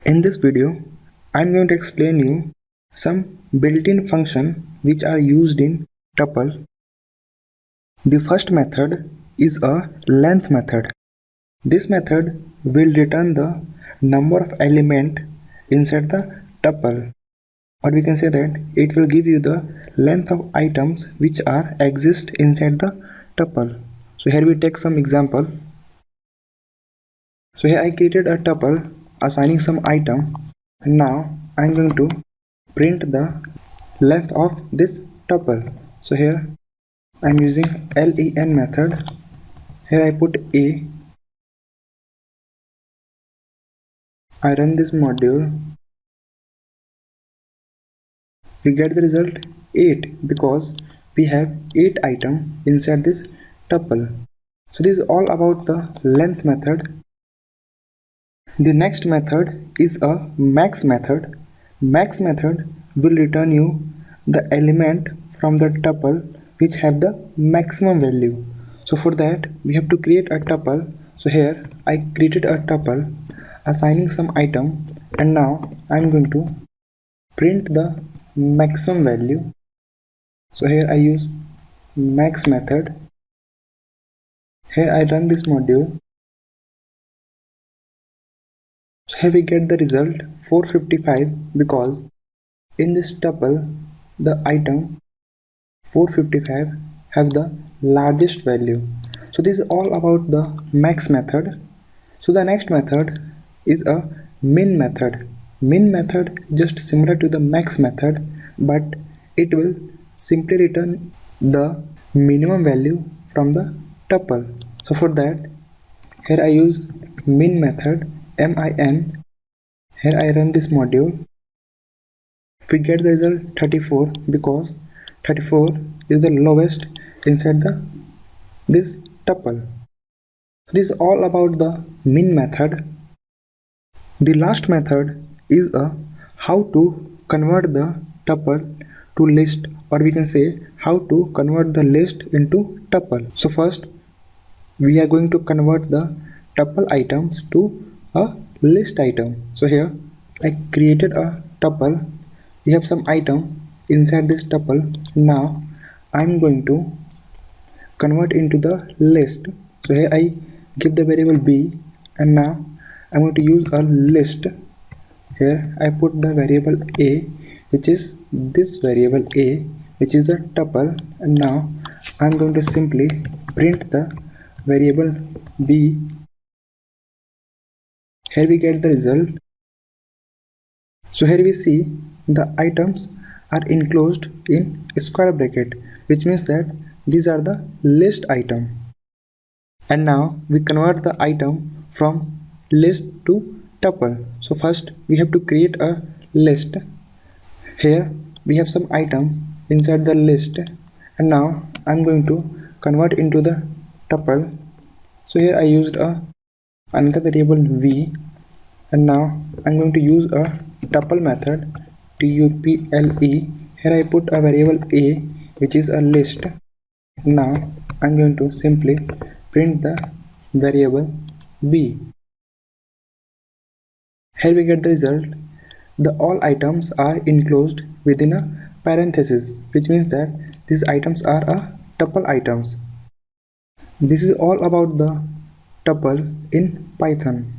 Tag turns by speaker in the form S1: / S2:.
S1: In this video, I am going to explain you some built-in function which are used in tuple. The first method is a length method. This method will return the number of element inside the tuple, or we can say that it will give you the length of items which are exist inside the tuple. So here we take some example. So here I created a tuple assigning some item, and now I'm going to print the length of this tuple. So here I'm using len method. Here I put a, I run this module, we get the result 8 because we have 8 items inside this tuple. So this is all about the length method. The next method is a max method. Max method will return you the element from the tuple which have the maximum value. So for that we have to create a tuple. So here I created a tuple assigning some item, and now I'm going to print the maximum value. So here I use max method. Here I run this module. So here we get the result 455 because in this tuple the item 455 have the largest value. So this is all about the max method. So the next method is a min method. Min method just similar to the max method, but it will simply return the minimum value from the tuple. So for that here I use min method, min. Here I run this module. We get the result 34 because 34 is the lowest inside this tuple. This is all about the min method. The last method is a how to convert the tuple to list, or we can say how to convert the list into tuple. So first we are going to convert the tuple items to a list item. So here I created a tuple. We have some item inside this tuple. Now I'm going to convert into the list. So here I give the variable b, and now I'm going to use a list. Here I put the variable a, which is this variable a, which is the tuple, and now I'm going to simply print the variable b. Here we get the result. So here we see the items are enclosed in a square bracket, which means that these are the list item. And now we convert the item from list to tuple. So first we have to create a list. Here we have some item inside the list, and now I'm going to convert into the tuple. So here I used another variable v, and now I'm going to use a tuple method, tuple. Here I put a variable a, which is a list. Now I'm going to simply print the variable b. Here we get the result. The all items are enclosed within a parenthesis, which means that these items are a tuple items. This is all about the tuple in Python.